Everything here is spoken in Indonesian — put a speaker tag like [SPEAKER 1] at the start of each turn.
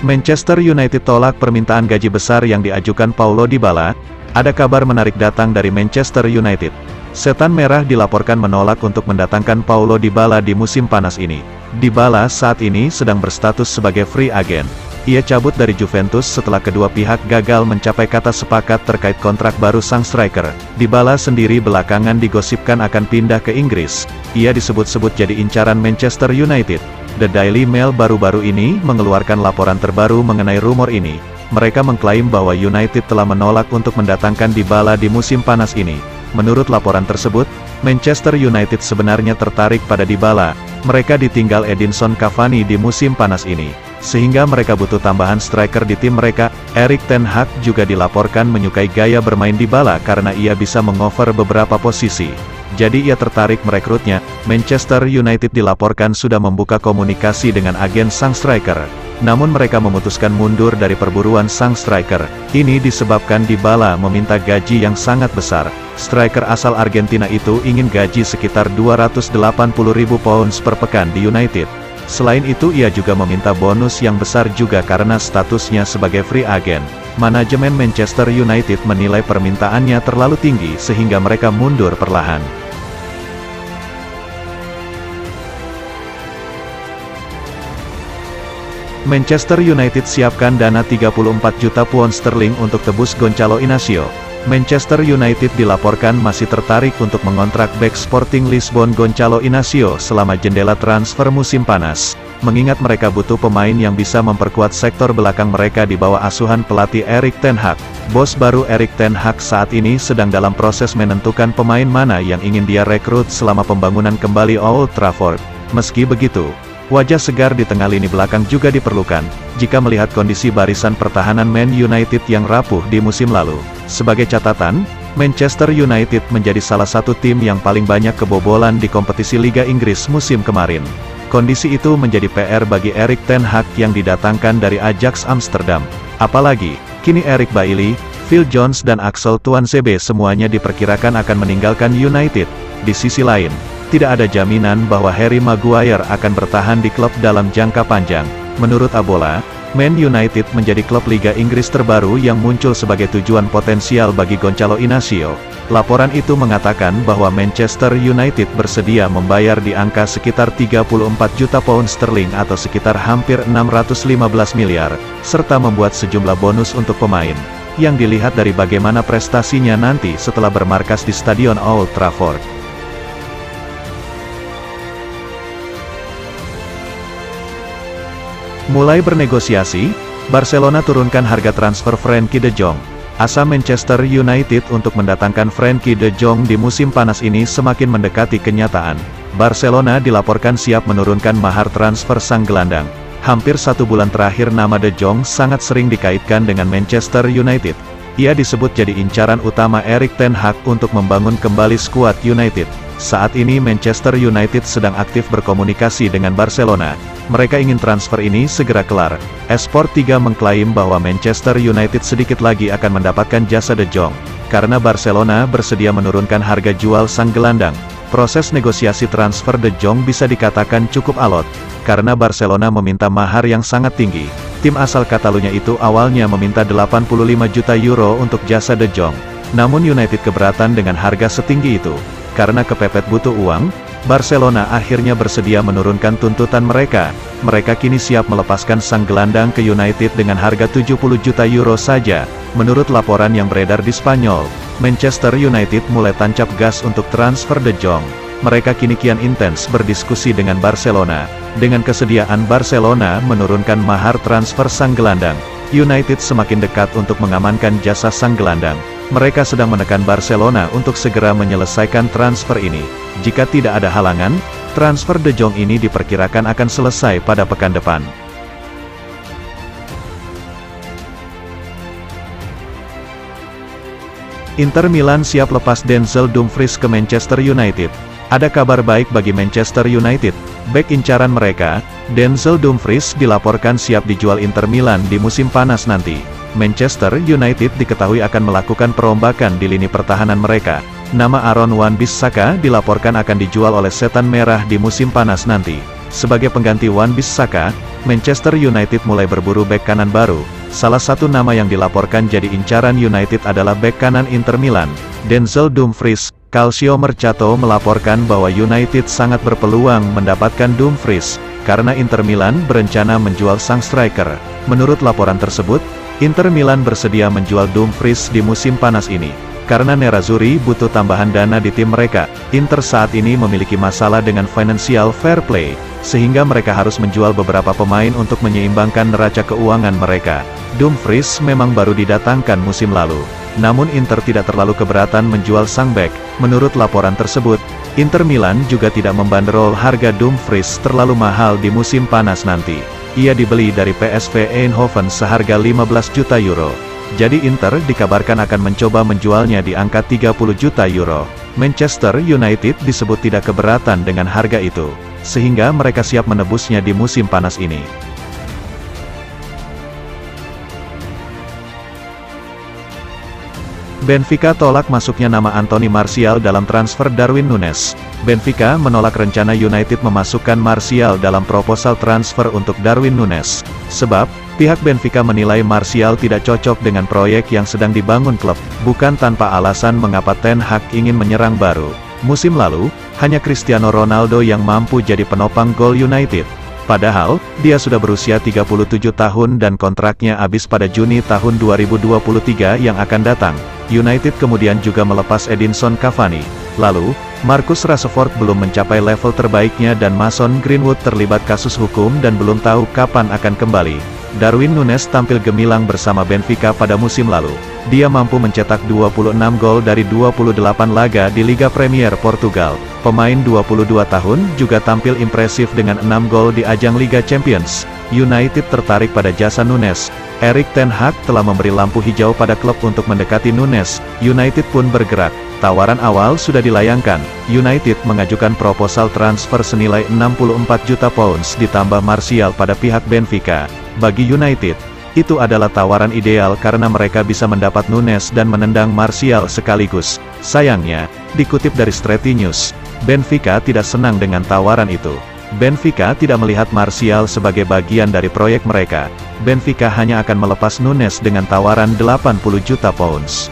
[SPEAKER 1] Manchester United tolak permintaan gaji besar yang diajukan Paulo Dybala. Ada kabar menarik datang dari Manchester United. Setan Merah dilaporkan menolak untuk mendatangkan Paulo Dybala di musim panas ini. Dybala saat ini sedang berstatus sebagai free agent. Ia cabut dari Juventus setelah kedua pihak gagal mencapai kata sepakat terkait kontrak baru sang striker. Dybala sendiri belakangan digosipkan akan pindah ke Inggris. Ia disebut-sebut jadi incaran Manchester United. The Daily Mail baru-baru ini mengeluarkan laporan terbaru mengenai rumor ini. Mereka mengklaim bahwa United telah menolak untuk mendatangkan Dybala di musim panas ini. Menurut laporan tersebut, Manchester United sebenarnya tertarik pada Dybala. Mereka ditinggal Edinson Cavani di musim panas ini, sehingga mereka butuh tambahan striker di tim mereka. Erik ten Hag juga dilaporkan menyukai gaya bermain Dybala karena ia bisa mengover beberapa posisi. Jadi ia tertarik merekrutnya. Manchester United dilaporkan sudah membuka komunikasi dengan agen sang striker. Namun mereka memutuskan mundur dari perburuan sang striker. Ini disebabkan Dybala meminta gaji yang sangat besar. Striker asal Argentina itu ingin gaji sekitar 280.000 pounds per pekan di United. Selain itu ia juga meminta bonus yang besar juga karena statusnya sebagai free agent. Manajemen Manchester United menilai permintaannya terlalu tinggi sehingga mereka mundur perlahan. Manchester United siapkan dana 34 juta pound sterling untuk tebus Gonçalo Inacio. Manchester United dilaporkan masih tertarik untuk mengontrak bek Sporting Lisbon Gonçalo Inacio selama jendela transfer musim panas. Mengingat mereka butuh pemain yang bisa memperkuat sektor belakang mereka di bawah asuhan pelatih Erik ten Hag. Bos baru Erik ten Hag saat ini sedang dalam proses menentukan pemain mana yang ingin dia rekrut selama pembangunan kembali Old Trafford. Meski begitu, wajah segar di tengah lini belakang juga diperlukan, jika melihat kondisi barisan pertahanan Man United yang rapuh di musim lalu. Sebagai catatan, Manchester United menjadi salah satu tim yang paling banyak kebobolan di kompetisi Liga Inggris musim kemarin. Kondisi itu menjadi PR bagi Erik ten Hag yang didatangkan dari Ajax Amsterdam. Apalagi, kini Eric Bailly, Phil Jones dan Axel Tuanzebe semuanya diperkirakan akan meninggalkan United. Di sisi lain, tidak ada jaminan bahwa Harry Maguire akan bertahan di klub dalam jangka panjang. Menurut Abola, Man United menjadi klub Liga Inggris terbaru yang muncul sebagai tujuan potensial bagi Gonçalo Inacio. Laporan itu mengatakan bahwa Manchester United bersedia membayar di angka sekitar 34 juta pound sterling atau sekitar hampir 615 miliar, serta membuat sejumlah bonus untuk pemain, yang dilihat dari bagaimana prestasinya nanti setelah bermarkas di Stadion Old Trafford. Mulai bernegosiasi, Barcelona turunkan harga transfer Frenkie de Jong. Asa Manchester United untuk mendatangkan Frenkie de Jong di musim panas ini semakin mendekati kenyataan. Barcelona dilaporkan siap menurunkan mahar transfer sang gelandang. Hampir 1 bulan terakhir nama de Jong sangat sering dikaitkan dengan Manchester United. Ia disebut jadi incaran utama Erik ten Hag untuk membangun kembali skuad United. Saat ini Manchester United sedang aktif berkomunikasi dengan Barcelona. Mereka ingin transfer ini segera kelar. Esport 3 mengklaim bahwa Manchester United sedikit lagi akan mendapatkan jasa de Jong, karena Barcelona bersedia menurunkan harga jual sang gelandang. Proses negosiasi transfer de Jong bisa dikatakan cukup alot, karena Barcelona meminta mahar yang sangat tinggi. Tim asal Catalunya itu awalnya meminta 85 juta euro untuk jasa de Jong. Namun United keberatan dengan harga setinggi itu. Karena kepepet butuh uang, Barcelona akhirnya bersedia menurunkan tuntutan mereka. Mereka kini siap melepaskan sang gelandang ke United dengan harga 70 juta euro saja. Menurut laporan yang beredar di Spanyol, Manchester United mulai tancap gas untuk transfer de Jong. Mereka kini kian intens berdiskusi dengan Barcelona. Dengan kesediaan Barcelona menurunkan mahar transfer sang gelandang, United semakin dekat untuk mengamankan jasa sang gelandang. Mereka sedang menekan Barcelona untuk segera menyelesaikan transfer ini. Jika tidak ada halangan, transfer de Jong ini diperkirakan akan selesai pada pekan depan. Inter Milan siap lepas Denzel Dumfries ke Manchester United. Ada kabar baik bagi Manchester United. Bek incaran mereka, Denzel Dumfries dilaporkan siap dijual Inter Milan di musim panas nanti. Manchester United diketahui akan melakukan perombakan di lini pertahanan mereka. Nama Aaron Wan-Bissaka dilaporkan akan dijual oleh Setan Merah di musim panas nanti. Sebagai pengganti Wan-Bissaka, Manchester United mulai berburu bek kanan baru. Salah satu nama yang dilaporkan jadi incaran United adalah bek kanan Inter Milan, Denzel Dumfries. Calcio Mercato melaporkan bahwa United sangat berpeluang mendapatkan Dumfries, karena Inter Milan berencana menjual sang striker. Menurut laporan tersebut, Inter Milan bersedia menjual Dumfries di musim panas ini. Karena Nerazzurri butuh tambahan dana di tim mereka, Inter saat ini memiliki masalah dengan financial fair play, sehingga mereka harus menjual beberapa pemain untuk menyeimbangkan neraca keuangan mereka. Dumfries memang baru didatangkan musim lalu, namun Inter tidak terlalu keberatan menjual sang bek. Menurut laporan tersebut, Inter Milan juga tidak membanderol harga Dumfries terlalu mahal di musim panas nanti. Ia dibeli dari PSV Eindhoven seharga 15 juta euro. Jadi Inter dikabarkan akan mencoba menjualnya di angka 30 juta euro. Manchester United disebut tidak keberatan dengan harga itu, sehingga mereka siap menebusnya di musim panas ini. Benfica tolak masuknya nama Anthony Martial dalam transfer Darwin Núñez. Benfica menolak rencana United memasukkan Martial dalam proposal transfer untuk Darwin Núñez. Sebab, pihak Benfica menilai Martial tidak cocok dengan proyek yang sedang dibangun klub. Bukan tanpa alasan mengapa Ten Hag ingin menyerang baru. Musim lalu, hanya Cristiano Ronaldo yang mampu jadi penopang gol United. Padahal, dia sudah berusia 37 tahun dan kontraknya habis pada Juni tahun 2023 yang akan datang. United kemudian juga melepas Edinson Cavani. Lalu, Marcus Rashford belum mencapai level terbaiknya dan Mason Greenwood terlibat kasus hukum dan belum tahu kapan akan kembali. Darwin Núñez tampil gemilang bersama Benfica pada musim lalu. Dia mampu mencetak 26 gol dari 28 laga di Liga Premier Portugal. Pemain 22 tahun juga tampil impresif dengan 6 gol di ajang Liga Champions. United tertarik pada jasa Núñez. Erik ten Hag telah memberi lampu hijau pada klub untuk mendekati Núñez. United pun bergerak. Tawaran awal sudah dilayangkan. United mengajukan proposal transfer senilai 64 juta pounds ditambah Martial pada pihak Benfica. Bagi United, itu adalah tawaran ideal karena mereka bisa mendapat Núñez dan menendang Martial sekaligus. Sayangnya, dikutip dari Strati News, Benfica tidak senang dengan tawaran itu. Benfica tidak melihat Martial sebagai bagian dari proyek mereka. Benfica hanya akan melepas Núñez dengan tawaran 80 juta pounds.